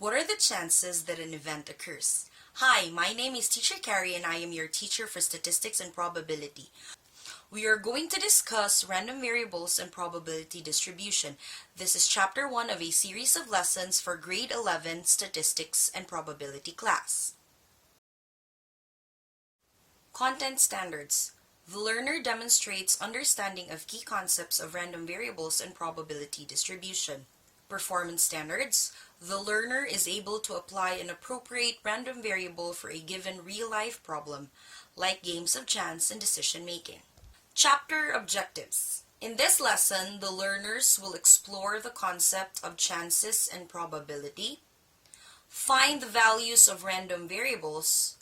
What are the chances that an event occurs? Hi, my name is Teacher Karie and I am your teacher for Statistics and Probability. We are going to discuss random variables and probability distribution. This is chapter 1 of a series of lessons for grade 11 Statistics and Probability class. Content standards. The learner demonstrates understanding of key concepts of random variables and probability distribution. Performance standards. The learner is able to apply an appropriate random variable for a given real-life problem, like games of chance and decision-making. Chapter objectives. In this lesson, the learners will explore the concept of chances and probability, find the values of random variables,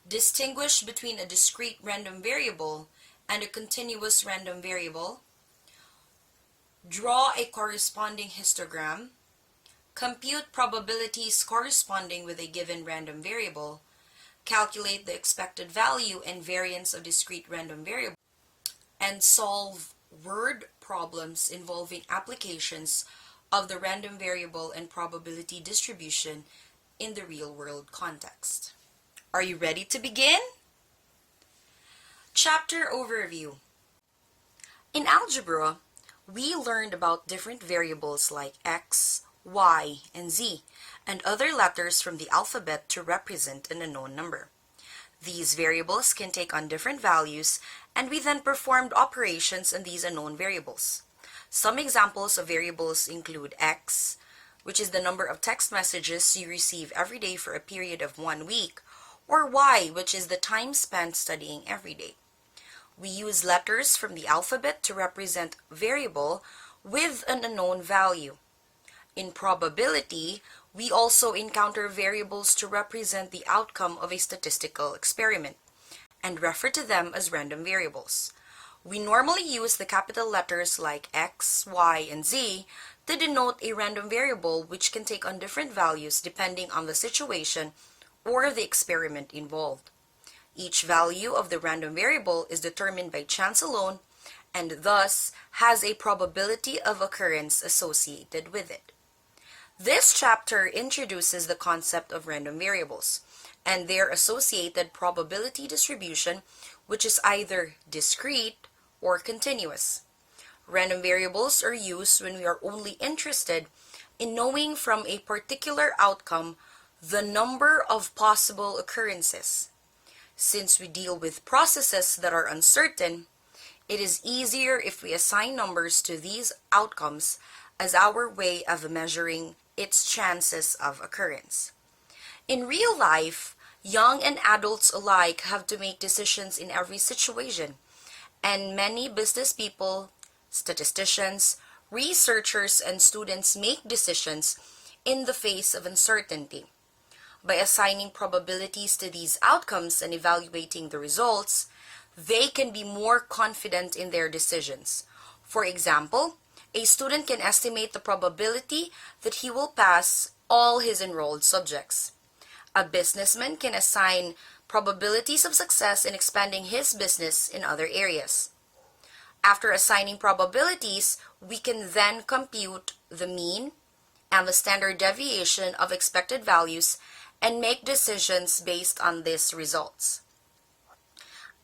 distinguish between a discrete random variable and a continuous random variable, draw a corresponding histogram, compute probabilities corresponding with a given random variable, calculate the expected value and variance of discrete random variables, and solve word problems involving applications of the random variable and probability distribution in the real-world context. Are you ready to begin? Chapter overview. In algebra, we learned about different variables like x, y, and z, and other letters from the alphabet to represent an unknown number. These variables can take on different values, and we then performed operations on these unknown variables. Some examples of variables include x, which is the number of text messages you receive every day for a period of 1 week, or y, which is the time spent studying every day. We use letters from the alphabet to represent variable with an unknown value. In probability, we also encounter variables to represent the outcome of a statistical experiment and refer to them as random variables. We normally use the capital letters like x, y, and z to denote a random variable which can take on different values depending on the situation or the experiment involved. Each value of the random variable is determined by chance alone and thus has a probability of occurrence associated with it. This chapter introduces the concept of random variables and their associated probability distribution, which is either discrete or continuous. Random variables are used when we are only interested in knowing from a particular outcome the number of possible occurrences. Since we deal with processes that are uncertain, it is easier if we assign numbers to these outcomes as our way of measuring its chances of occurrence. In real life, young and adults alike have to make decisions in every situation, and many business people, statisticians, researchers, and students make decisions in the face of uncertainty. By assigning probabilities to these outcomes and evaluating the results, they can be more confident in their decisions. For example, a student can estimate the probability that he will pass all his enrolled subjects. A businessman can assign probabilities of success in expanding his business in other areas. After assigning probabilities, we can then compute the mean and the standard deviation of expected values and make decisions based on these results.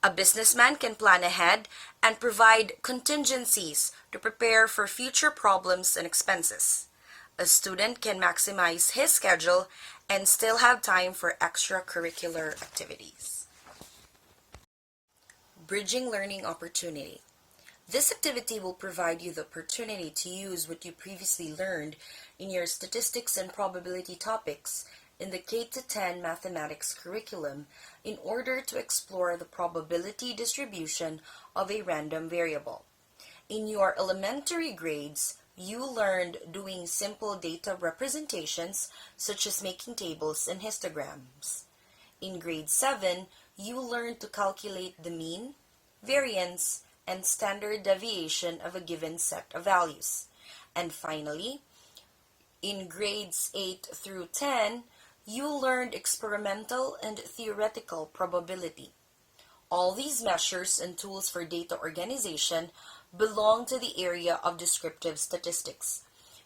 A businessman can plan ahead and provide contingencies to prepare for future problems and expenses. A student can maximize his schedule and still have time for extracurricular activities. Bridging learning opportunity. This activity will provide you the opportunity to use what you previously learned in your statistics and probability topics in the K-10 mathematics curriculum in order to explore the probability distribution of a random variable. In your elementary grades, you learned doing simple data representations such as making tables and histograms. In grade 7, you learned to calculate the mean, variance, and standard deviation of a given set of values. And finally, in grades 8 through 10, you learned experimental and theoretical probability. All these measures and tools for data organization belong to the area of descriptive statistics.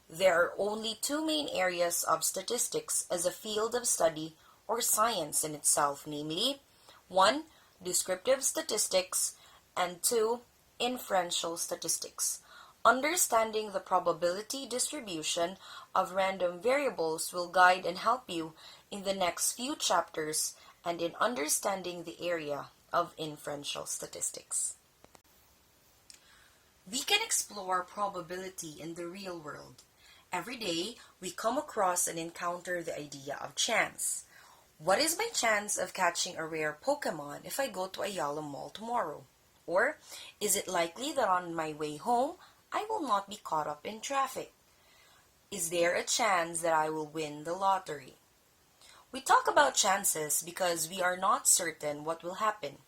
There are only two main areas of statistics as a field of study or science in itself, namely 1. Descriptive statistics, and 2. Inferential statistics. Understanding the probability distribution of random variables will guide and help you in the next few chapters and in understanding the area of inferential statistics. We can explore probability in the real world. Every day, we come across and encounter the idea of chance. What is my chance of catching a rare Pokemon if I go to Ayala Mall tomorrow? Or, is it likely that on my way home, I will not be caught up in traffic? Is there a chance that I will win the lottery? We talk about chances because we are not certain what will happen.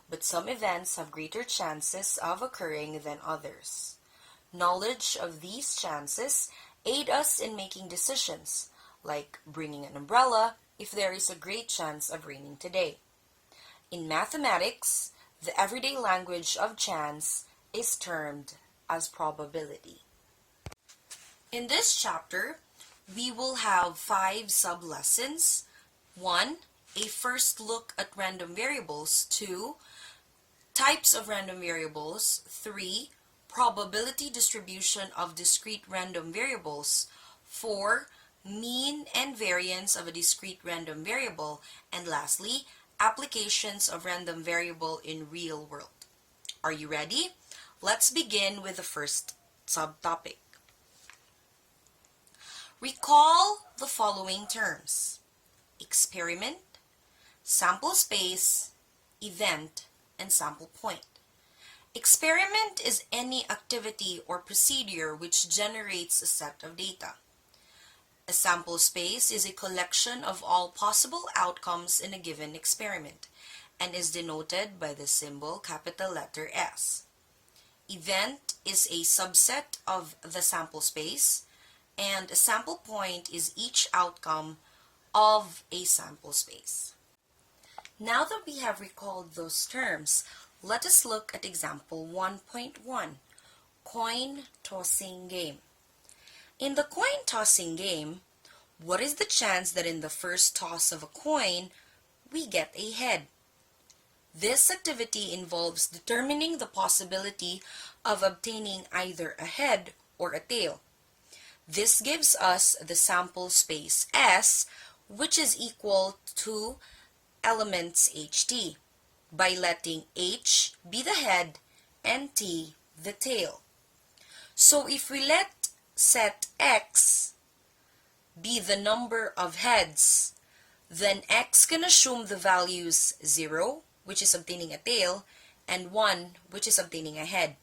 But some events have greater chances of occurring than others. Knowledge of these chances aid us in making decisions, like bringing an umbrella if there is a great chance of raining today. In mathematics, the everyday language of chance is termed as probability. In this chapter, we will have 5 sub-lessons. 1. A first look at random variables. 2. Types of random variables. 3. Probability distribution of discrete random variables. 4. Mean and variance of a discrete random variable. And lastly, applications of random variable in real world. Are you ready? Let's begin with the first subtopic. Recall the following terms: experiment, sample space, event, and sample point. Experiment is any activity or procedure which generates a set of data. A sample space is a collection of all possible outcomes in a given experiment and is denoted by the symbol capital letter S. Event is a subset of the sample space, and a sample point is each outcome of a sample space. Now that we have recalled those terms, let us look at example 1.1, coin tossing game. In the coin tossing game, what is the chance that in the first toss of a coin, we get a head? This activity involves determining the possibility of obtaining either a head or a tail. This gives us the sample space S, which is equal to elements HT, by letting H be the head and T the tail. So if we let set X be the number of heads, then X can assume the values 0, which is obtaining a tail, and 1, which is obtaining a head.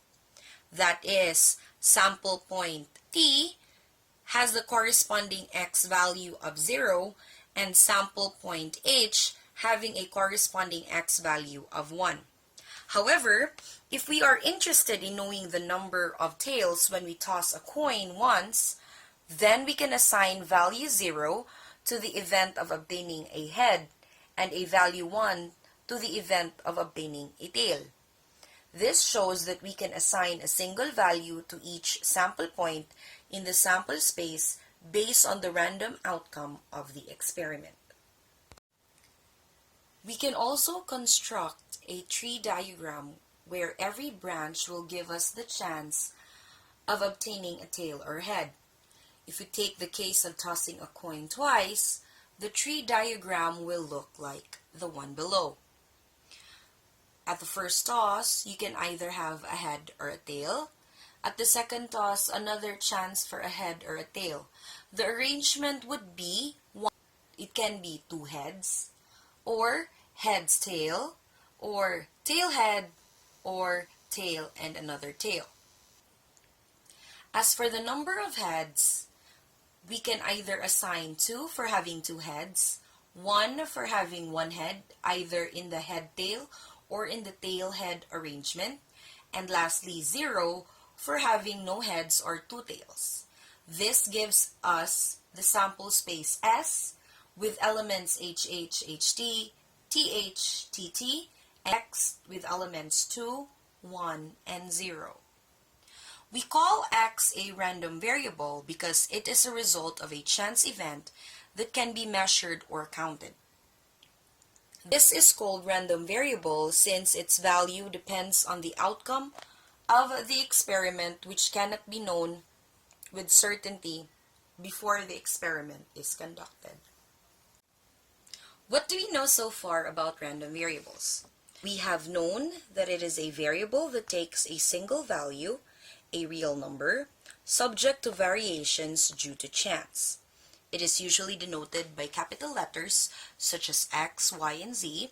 That is, sample point T has the corresponding X value of 0, and sample point H having a corresponding X value of 1. However, if we are interested in knowing the number of tails when we toss a coin once, then we can assign value 0 to the event of obtaining a head and a value 1 to the event of obtaining a tail. This shows that we can assign a single value to each sample point in the sample space based on the random outcome of the experiment. We can also construct a tree diagram where every branch will give us the chance of obtaining a tail or head. If we take the case of tossing a coin twice, the tree diagram will look like the one below. At the first toss, you can either have a head or a tail. At the second toss, another chance for a head or a tail. The arrangement would be it can be 2 heads, or heads tail, or tail head, or tail and another tail. As for the number of heads, we can either assign 2 for having 2 heads, 1 for having 1 head, either in the head-tail or in the tail-head arrangement, and lastly 0 for having no heads or 2 tails. This gives us the sample space S with elements HH, HT, TH, TT, X with elements 2, 1, and 0. We call x a random variable because it is a result of a chance event that can be measured or counted. This is called random variable since its value depends on the outcome of the experiment, which cannot be known with certainty before the experiment is conducted. What do we know so far about random variables? We have known that it is a variable that takes a single value, a real number, subject to variations due to chance. It is usually denoted by capital letters such as X, Y, and Z.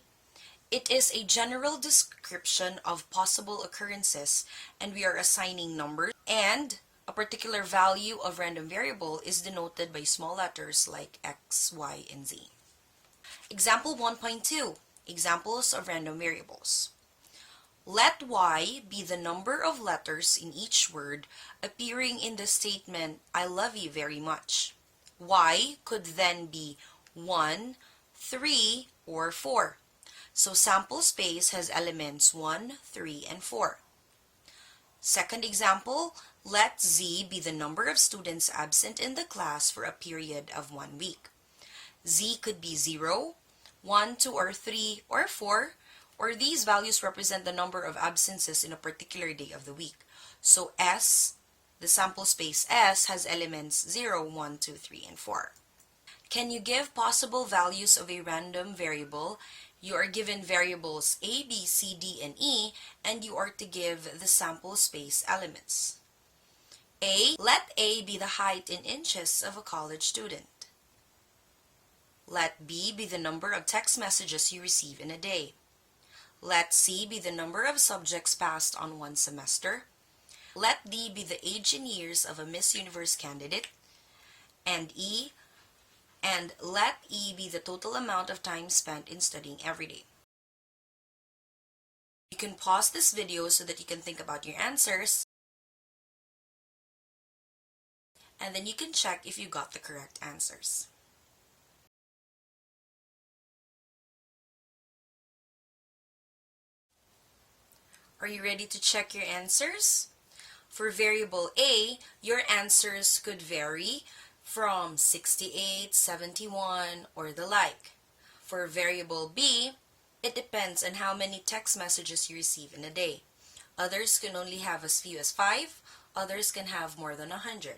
It is a general description of possible occurrences, and we are assigning numbers, and a particular value of random variable is denoted by small letters like X, Y, and Z. Example 1.2. Examples of random variables. Let y be the number of letters in each word appearing in the statement, I love you very much. Y could then be 1, 3, or 4. So sample space has elements 1, 3, and 4. Second example, let z be the number of students absent in the class for a period of 1 week. Z could be 0, 1, 2, or 3, or 4, or these values represent the number of absences in a particular day of the week. So S, the sample space S, has elements 0, 1, 2, 3, and 4. Can you give possible values of a random variable? You are given variables A, B, C, D, and E, and you are to give the sample space elements. A, let A be the height in inches of a college student. Let B be the number of text messages you receive in a day. Let C be the number of subjects passed on one semester. Let D be the age in years of a Miss Universe candidate. And let E be the total amount of time spent in studying every day. You can pause this video so that you can think about your answers, and then you can check if you got the correct answers. Are you ready to check your answers? For variable A, your answers could vary from 68, 71, or the like. For variable B, it depends on how many text messages you receive in a day. Others can only have as few as 5, others can have more than 100.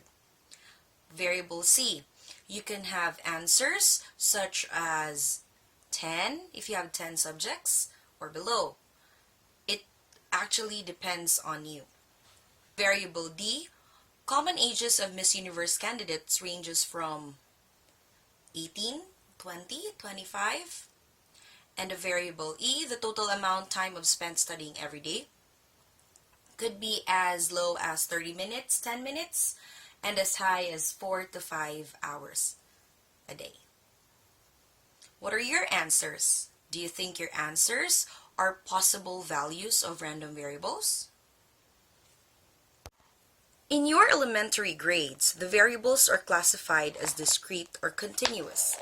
Variable C, you can have answers such as 10 if you have 10 subjects or below. It actually depends on you. Variable D, common ages of Miss Universe candidates ranges from 18, 20, 25. And a variable E, the total amount time of spent studying every day, could be as low as 30 minutes, 10 minutes, and as high as 4 to 5 hours a day. What are your answers? Do you think your answers are possible values of random variables? In your elementary grades, the variables are classified as discrete or continuous.